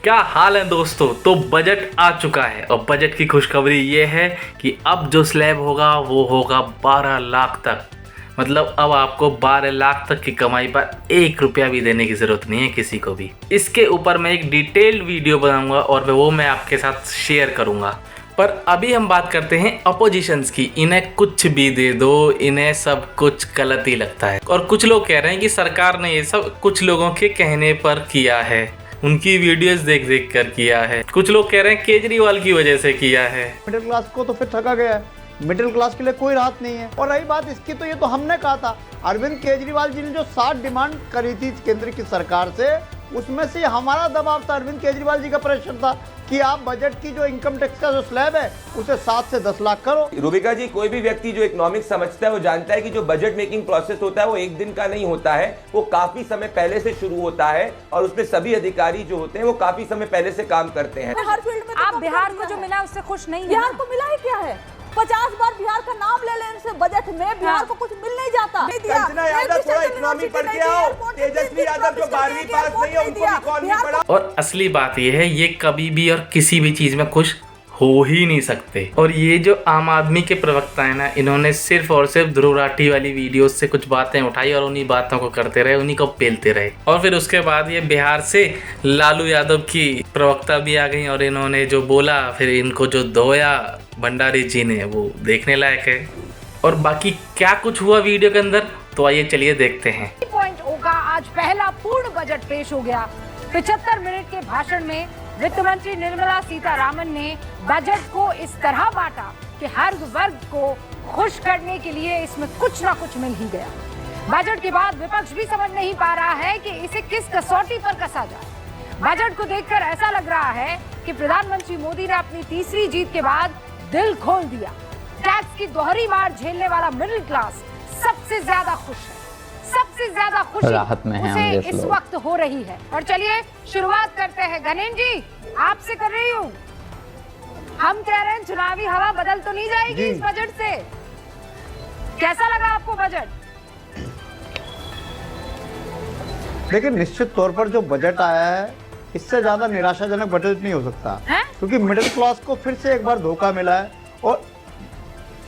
क्या हाल है दोस्तों। तो बजट आ चुका है और बजट की खुशखबरी ये है कि अब जो स्लैब होगा वो होगा 12 लाख तक। मतलब अब आपको 12 लाख तक की कमाई पर 1 रुपया भी देने की ज़रूरत नहीं है किसी को भी। इसके ऊपर मैं एक डिटेल्ड वीडियो बनाऊंगा और वो मैं आपके साथ शेयर करूंगा। पर अभी हम बात करते हैं अपोजिशंस की। इन्हें कुछ भी दे दो, इन्हें सब कुछ गलत ही लगता है। और कुछ लोग कह रहे हैं कि सरकार ने ये सब कुछ लोगों के कहने पर किया है, उनकी वीडियोस देख देख कर किया है। कुछ लोग कह रहे हैं केजरीवाल की वजह से किया है। मिडिल क्लास को तो फिर ठगा गया है। मिडिल क्लास के लिए कोई राहत नहीं है। और रही बात इसकी, तो ये तो हमने कहा था। अरविंद केजरीवाल जी ने जो 60 डिमांड करी थी केंद्र की सरकार से, उसमें से हमारा दबाव था, अरविंद केजरीवाल जी का प्रेशर था कि आप बजट की जो इनकम टैक्स का जो स्लैब है उसे 7 से 10 लाख करो। रूबिका जी, कोई भी व्यक्ति जो इकोनॉमिक्स समझता है वो जानता है कि जो बजट मेकिंग प्रोसेस होता है वो एक दिन का नहीं होता है, वो काफी समय पहले से शुरू होता है और उसमें सभी अधिकारी जो होते हैं वो काफी समय पहले से काम करते हैं। हर फील्ड में आप बिहार को जो मिला उससे खुश नहीं है? बिहार को मिला ही क्या है? 50 बार बिहार का नाम ले लेने से बजट में बिहार को कुछ मिल नहीं जाता। कंचना यादव थोड़ा इकोनॉमी पढ़ के आओ, तेजस्वी यादव जो 12वीं पास नहीं है उनको इकोनॉमी पढ़ा। और असली बात यह है, ये कभी भी और किसी भी चीज में खुश हो ही नहीं सकते। और ये जो आम आदमी के प्रवक्ता है ना, इन्होंने सिर्फ और सिर्फ ध्रुव राठी वाली वीडियो से कुछ बातें उठाई और उन्हीं बातों को करते रहे, उन्हीं को पेलते रहे। और फिर उसके बाद ये बिहार से लालू यादव की प्रवक्ता भी आ गई और इन्होंने जो बोला, फिर इनको जो धोया भंडारी जी ने, वो देखने लायक है। और बाकी क्या कुछ हुआ वीडियो के अंदर, तो आइए चलिए देखते हैं। पॉइंट होगा, आज पहला पूर्ण बजट पेश हो गया। 75 मिनट के भाषण में वित्त मंत्री निर्मला सीतारामन ने बजट को इस तरह बांटा कि हर वर्ग को खुश करने के लिए इसमें कुछ ना कुछ मिल ही गया। बजट के बाद विपक्ष भी समझ नहीं पा रहा है कि इसे किस कसौटी पर कसा जाए। बजट को देखकर ऐसा लग रहा है कि प्रधानमंत्री मोदी ने अपनी तीसरी जीत के बाद दिल खोल दिया। टैक्स की दोहरी मार झेलने वाला मिडिल क्लास सबसे ज्यादा खुश है। सबसे ज्यादा खुशी राहत में है उसे इस वक्त हो रही है। और चलिए शुरुआत करते हैं। गणेश जी, आपसे कर रही हूँ। हम कह रहे हैं चुनावी हवा बदल तो नहीं जाएगी इस बजट से? कैसा लगा आपको बजट? देखिए, निश्चित तौर पर जो बजट आया है इससे ज्यादा निराशाजनक बजट नहीं हो सकता, क्योंकि मिडिल क्लास को फिर से एक बार धोखा मिला है। और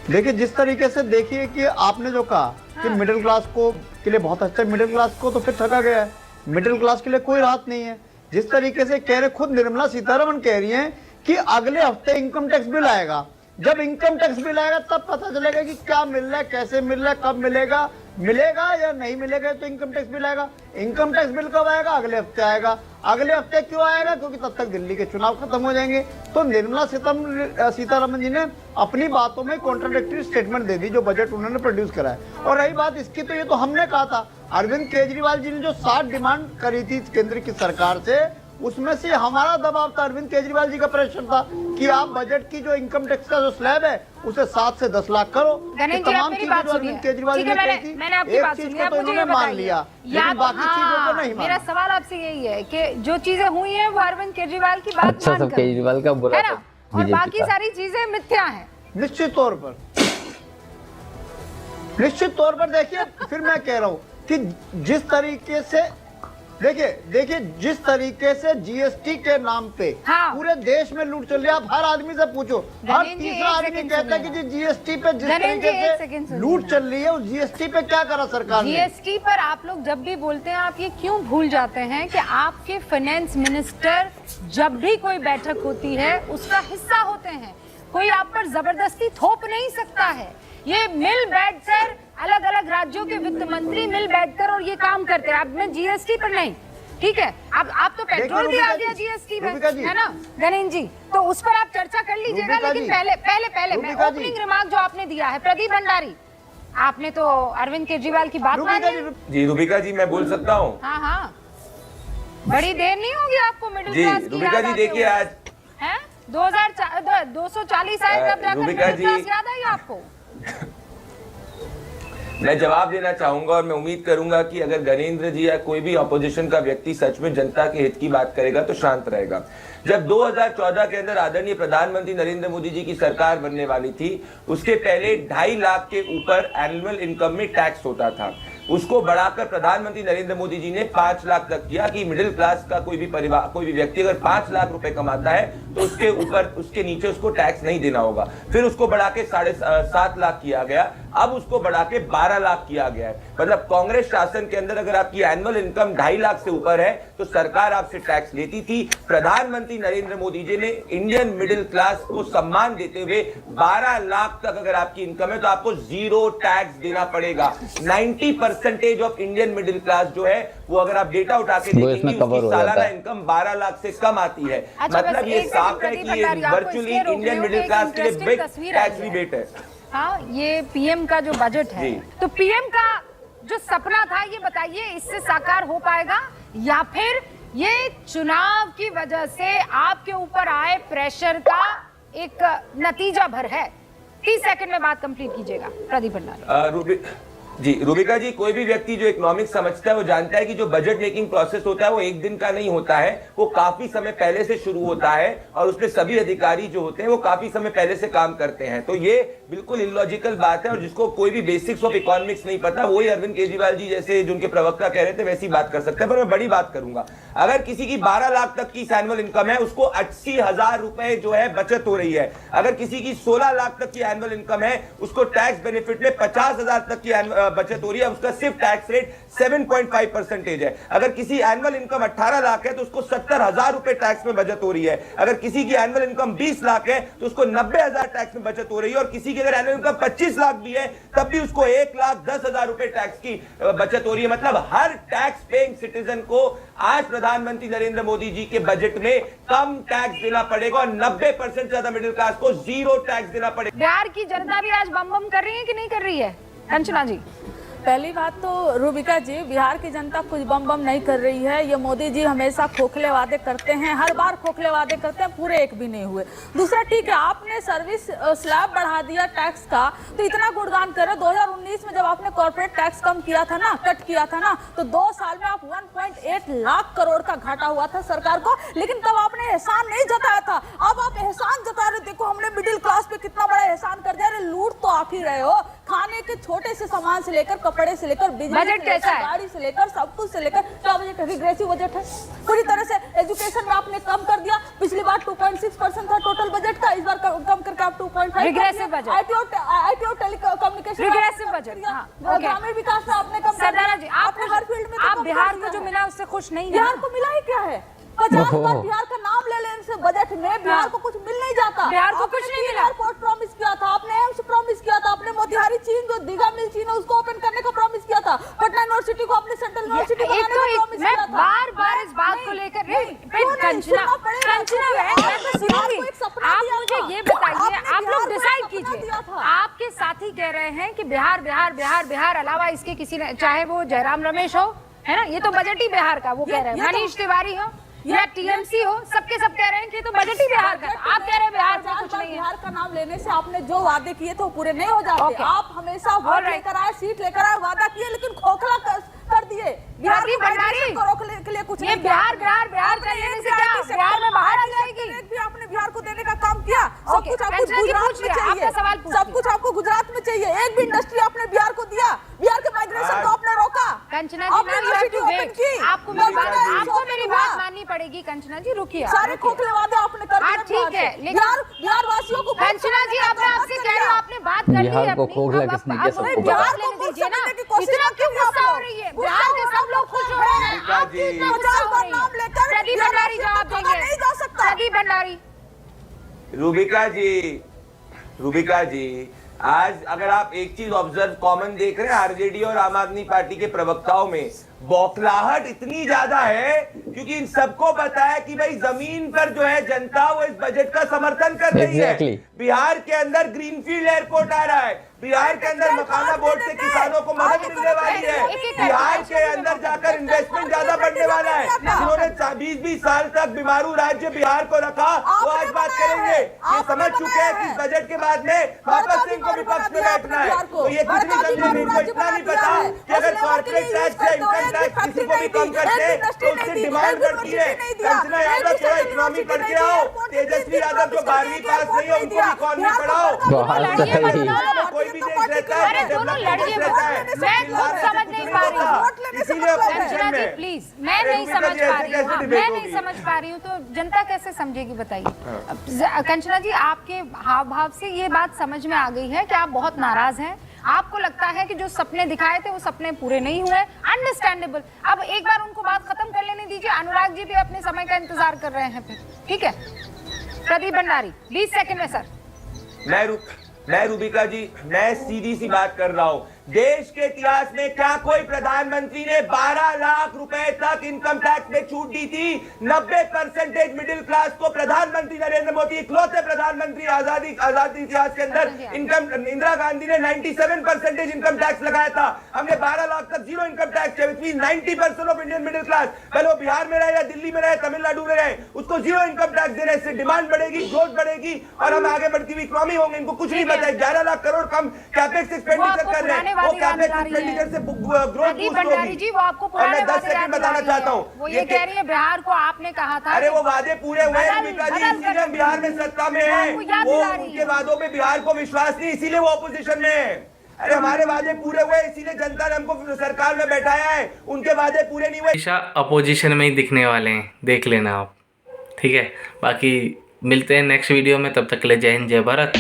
देखिए, जिस तरीके से देखिए कि आपने जो कहा कि मिडिल क्लास को के लिए बहुत अच्छा है, मिडिल क्लास को तो फिर ठगा गया है। मिडिल क्लास के लिए कोई राहत नहीं है। जिस तरीके से कह रहे, खुद निर्मला सीतारमण कह रही हैं कि अगले हफ्ते इनकम टैक्स बिल आएगा। जब इनकम टैक्स बिल आएगा तब पता चलेगा कि क्या मिल रहा है, कैसे मिल रहा है, कब मिलेगा, मिलेगा या नहीं मिलेगा। तो इनकम टैक्स बिल आएगा। इनकम टैक्स बिल कब आएगा? अगले हफ्ते आएगा। अगले हफ्ते क्यों आएगा? क्योंकि तब तक दिल्ली के चुनाव खत्म हो जाएंगे। तो निर्मला सीतारमण जी ने अपनी बातों में कॉन्ट्राडिक्टरी स्टेटमेंट दे दी जो बजट उन्होंने प्रोड्यूस करा है। और रही बात इसकी, तो ये तो हमने कहा था। अरविंद केजरीवाल जी ने जो 60 डिमांड करी थी केंद्र की सरकार से, उसमें से हमारा दबाव था, अरविंद केजरीवाल जी का प्रेशर था कि आप बजट की जो इनकम टैक्स का जो स्लैब है उसे 7 से 10 लाख करो। तमाम चीजें जो अरविंद केजरीवाल जी ने कही थी, एक चीज को तो इन्होंने मान लिया, लेकिन बाकी चीजों को नहीं माना। मेरा सवाल आपसे यही है कि जो चीजें हुई हैं वो अरविंद केजरीवाल की बात अच्छा, सब केजरीवाल का बुरा है ना, और बाकी सारी चीजें मिथ्या हैं। निश्चित तौर पर देखिए, फिर मैं कह रहा हूँ कि जिस तरीके से देखिए जिस तरीके से जीएसटी के नाम पे पूरे देश में लूट चल रही है। आप हर आदमी से पूछो, हर तीसरा आदमी कहता है कि जीएसटी पे जिस तरीके से लूट चल रही है, उस जीएसटी पे क्या करा सरकार ने? जीएसटी पर आप लोग जब भी बोलते हैं, आप ये क्यों भूल जाते हैं कि आपके फाइनेंस मिनिस्टर जब भी कोई बैठक होती है उसका हिस्सा होते हैं। कोई आप पर जबरदस्ती थोप नहीं सकता है। ये मिल बैठकर अलग अलग राज्यों के वित्त मंत्री मिल बैठकर और ये काम करते हैं। अब मैं जीएसटी पर नहीं, ठीक है, अब आप तो पेट्रोल भी आ गया जीएसटी में, है ना गणेश जी, तो उस पर आप चर्चा कर लीजिएगा। लेकिन पहले मैं ओपनिंग रिमार्क जो आपने दिया है, प्रदीप भंडारी, आपने तो अरविंद केजरीवाल की बात मानी जी। रूबिका जी, मैं बोल सकता हूँ? हाँ, बड़ी देर नहीं होगी आपको मिडिल क्लास की? रूबिका जी देखिए, आज है 240 आए तब जाकर मिडिल क्लास याद आई आपको? मैं जवाब देना चाहूंगा और मैं उम्मीद करूंगा कि अगर गणेंद्र जी या कोई भी अपोजिशन का व्यक्ति सच में जनता के हित की बात करेगा तो शांत रहेगा। जब 2014 के अंदर आदरणीय प्रधानमंत्री नरेंद्र मोदी जी की सरकार बनने वाली थी, उसके पहले 2.5 लाख के ऊपर एनुअल इनकम में टैक्स होता था। उसको बढ़ाकर प्रधानमंत्री नरेंद्र मोदी जी ने 5 लाख तक किया कि मिडिल क्लास का कोई भी परिवार, कोई भी व्यक्ति अगर 5 लाख रुपए कमाता है तो उसके ऊपर, उसके नीचे उसको टैक्स नहीं देना होगा। फिर उसको बढ़ा के 7.5 लाख किया गया, अब उसको बढ़ा के 12 लाख किया गया है। मतलब कांग्रेस शासन के अंदर अगर आपकी एनुअल इनकम 2.5 लाख से ऊपर है तो सरकार आपसे टैक्स लेती थी। प्रधानमंत्री नरेंद्र मोदी जी ने इंडियन मिडिल क्लास को सम्मान देते हुए 12 लाख तक अगर आपकी इनकम है तो आपको 0 टैक्स देना पड़ेगा। 90% ऑफ इंडियन मिडिल क्लास जो है वो अगर आप डेटा उठा के देखेंगे उसकी सालाना इनकम 12 लाख से कम आती है। मतलब ये साफ है कि ये वर्चुअली इंडियन मिडिल क्लास के लिए बिग टैक्स रिबेट है। हाँ, ये पीएम का जो बजट है, तो पीएम का जो सपना था ये बताइए, इससे साकार हो पाएगा या फिर ये चुनाव की वजह से आपके ऊपर आए प्रेशर का एक नतीजा भर है? 30 सेकंड में बात कंप्लीट कीजिएगा प्रदीप भंडारी। रूबिका जी, कोई भी व्यक्ति जो इकोनॉमिक्स समझता है वो जानता है कि जो बजट मेकिंग प्रोसेस होता है वो एक दिन का नहीं होता है, वो काफी समय पहले से शुरू होता है और उसमें सभी अधिकारी जो होते हैं वो काफी समय पहले से काम करते हैं। तो ये बिल्कुल इलॉजिकल बात है और जिसको कोई भी बेसिक्स ऑफ इकोनॉमिक्स नहीं पता वही अरविंद केजरीवाल जी जैसे जो उनके प्रवक्ता कह रहे थे वैसी बात कर सकते हैं। पर मैं बड़ी बात करूंगा, अगर किसी की 12 लाख तक की एनुअल इनकम है उसको 80,000 रुपए जो है बचत हो रही है। अगर किसी की 16 लाख तक की एनुअल इनकम है उसको टैक्स बेनिफिट में 50,000 तक की बचत हो रही है, उसका सिर्फ टैक्स रेट 7.5% है। अगर किसी एनुअल इनकम 18 लाख है तो उसको 70,000 रुपए टैक्स में बचत हो रही है। अगर किसी की एनुअल इनकम 20 लाख है तो उसको 90,000 टैक्स में बचत हो रही है और किसी की अगर एनुअल इनकम 25 लाख भी है तब भी उसको 1,10,000 रुपए टैक्स की बचत हो रही है। मतलब हर टैक्स पेइंग सिटीजन को आज प्रधानमंत्री नरेंद्र मोदी जी के बजट में कम टैक्स देना पड़ेगा और 90% ज्यादा मिडिल क्लास को 0 टैक्स देना पड़ेगा। बिहार की जनता भी आज बम बम कर रही है कि नहीं कर रही है? कंचना जी, पहली बात तो रूबिका जी, बिहार की जनता कुछ बम बम नहीं कर रही है। ये मोदी जी हमेशा खोखले वादे करते हैं, हर बार खोखले वादे करते हैं, पूरे एक भी नहीं हुए। दूसरा, ठीक है आपने सर्विस स्लैब बढ़ा दिया टैक्स का तो इतना गुणगान कर रहे। 2019 में जब आपने कॉर्पोरेट टैक्स कम किया था ना, कट किया था ना, तो 2 साल में आप 1.8 लाख करोड़ का घाटा हुआ था सरकार को, लेकिन तब आपने एहसान नहीं जताया था। अब आप एहसान जता रहे, देखो हमने मिडिल क्लास पे कितना बड़ा एहसान कर दिया। लूट तो आप ही रहे हो, खाने के छोटे से सामान से लेकर कपड़े से लेकर बिजली से लेकर गाड़ी से लेकर सब कुछ से लेकर। क्या बजट है? रिग्रेसिव बजट है पूरी तरह से। एजुकेशन में आपने कम कर दिया, पिछली बार 2.6% था टोटल बजट का, इस बार कम करके आप 2.5। रिग्रेसिव बजट, आईटी और टेलीकम्युनिकेशन रिग्रेसिव बजट। ग्रामीण विकास में आपने कम। सरदारा जी, आपने हर फील्ड में आप बिहार को जो मिला उससे खुश नहीं है? बिहार को मिला ही क्या है? 50 बार बिहार का नाम ले लेने से बजट में बिहार को कुछ मिल नहीं जाता। बिहार को कुछ नहीं मिला। एयरपोर्ट प्रॉमिस किया था आपने, एम्स प्रॉमिस किया था आपने, मोतिहारी चीन जो दीघा मिल चीन है उसको ओपन करने का प्रॉमिस किया था, पटना यूनिवर्सिटी को आपने सेंट्रल यूनिवर्सिटी बनाने का प्रॉमिस किया था। बार बार इस बात को लेकर कंचना मैं तो सुनूंगी। आप मुझे ये बताइए, आप लोग डिसाइड कीजिए। आपके साथी कह रहे हैं कि बिहार बिहार बिहार बिहार अलावा इसके किसी ने, चाहे वो जयराम रमेश हो, है ना, ये तो बजट ही बिहार का, वो कह रहे हैं, मनीष तिवारी हो या टीएमसी हो, सबके सब कह रहे हैं कि तो बजट ही बिहार का। आप कह रहे हैं बिहार में कुछ नहीं है। बिहार का नाम लेने से आपने जो वादे किए थे वो पूरे नहीं हो जाते। आप हमेशा वोट लेकर आए, सीट लेकर आए, वादा किए लेकिन खोखला कर दिए। बिहार की भंडारी को रोकने के लिए कुछ नहीं। बिहार बिहार बिहार का लेने से क्या बिहार में बाहर आ जाएगी? भी आपने बिहार को देने का काम किया। सब कुछ आपको गुजरात में चाहिए, सब कुछ आपको गुजरात में चाहिए। एक भी इंडस्ट्री आपने बिहार को दिया, बिहार के माइग्रेशन को आपने रोका। कंचना जी, आपको मेरी बात माननी पड़ेगी। कंचना जी रुकिए, सारे खोखले वादे आपने कर दिए। ठीक है, लेकिन बिहार वासियों को। कंचना जी, आपसे कह रही हूँ, आपने बात कर ली है अपनी, बिहार लेने दीजिए ना। इतना क्यों गुस्सा हो रही है? बिहार के सब लोग खुश हो रहे हैं, आप क्यों इतना गुस्सा हो रही है? प्रदीप भंडारी जवाब देंगे। प्रदीप भंडारी। रूबिका जी, आज अगर आप एक चीज ऑब्जर्व कॉमन देख रहे हैं, आरजेडी और आम आदमी पार्टी के प्रवक्ताओं में बौखलाहट इतनी ज्यादा है क्योंकि इन सबको पता है कि भाई जमीन पर जो है जनता वो इस बजट का समर्थन कर रही है। बिहार के अंदर ग्रीनफील्ड एयरपोर्ट आ रहा है, बिहार के अंदर मकाना बोर्ड से किसानों को मदद मिलने वाली है, बिहार के अंदर जाकर इन्वेस्टमेंट ज्यादा बढ़ने वाला है। जिन्होंने 20-20 साल तक बीमारू राज्य बिहार को रखा वो आज बात करेंगे। ये समझ चुके हैं कि इस बजट के बाद में वापस इनको विपक्ष में बैठना है। तो ये कुछ नहीं समझे, इनको इतना नहीं पता कि अगर कॉर्पोरेट टैक्स से इनकम लगता है किसी को भी कम करते तो उससे डिमांड बढ़ती है। कंचना यादव थोड़ा इकोनॉमी पढ़ के आओ, तेजस्वी यादव जो 12वीं पास नहीं है उनको इकोनॉमी पढ़ाओ। कोई भी देश रहता है लड़िए मैं खुद समझ नहीं पा रही हूँ, इसीलिए कंचना जी प्लीज मैं नहीं समझ पा रही हूँ, मैं नहीं समझ पा रही हूँ, तो जनता कैसे समझेगी बताइए। कंचना जी आपके हाव भाव से ये बात समझ में आ गई है कि आप बहुत नाराज हैं, आपको लगता है कि जो सपने दिखाए थे वो सपने पूरे नहीं हुए, अंडरस्टैंडेबल। अब एक बार उनको बात खत्म कर लेने दीजिए, अनुराग जी भी अपने समय का इंतजार कर रहे हैं फिर, ठीक है। प्रदीप भंडारी 20 सेकंड में सर। मैं रूबिका जी, मैं सीधी सी बात कर रहा हूँ, देश के इतिहास में क्या कोई प्रधानमंत्री ने 12 लाख रुपए तक इनकम टैक्स में छूट दी थी? 90% मिडिल क्लास को प्रधानमंत्री नरेंद्र मोदी, इकलौते प्रधानमंत्री आजादी इतिहास के अंदर इनकम, इंदिरा गांधी ने 97% इनकम टैक्स लगाया था, हमने 12 लाख तक जीरो इनकम टैक्स है, 90% ऑफ इंडियन मिडिल क्लास, पहले वो बिहार में रहे या दिल्ली में रहे, तमिलनाडु में रहे, उसको जीरो इनकम टैक्स देने से डिमांड बढ़ेगी, ग्रोथ बढ़ेगी और हम आगे बढ़ती हुई इकोनॉमी होंगे। इनको कुछ नहीं पता है, 11 लाख करोड़ कम कैपेक्स एक्सपेंडिचर कर रहे हैं, वो कैपेक्स एक्सपेंडिचर से ग्रोथ बूस्ट होगी। वो आपको पुराने मैं 10 सेकंड बताना चाहता हूँ, वो ये कह रही है बिहार को आपने कहा था, अरे वो वादे पूरे हुए हैं रूबिका जी, इसीलिए हम बिहार में सत्ता में हैं, वो उनके वादों पे बिहार को विश्वास नहीं, इसीलिए वो ऑपोजिशन में है। अरे हमारे वादे पूरे हुए इसीलिए जनता ने हमको सरकार में बैठाया है, उनके वादे पूरे नहीं हुए। हमेशा अपोजिशन में ही दिखने वाले हैं, देख लेना आप, ठीक है। बाकी मिलते हैं नेक्स्ट वीडियो में, तब तक के लिए जय हिंद जय भारत।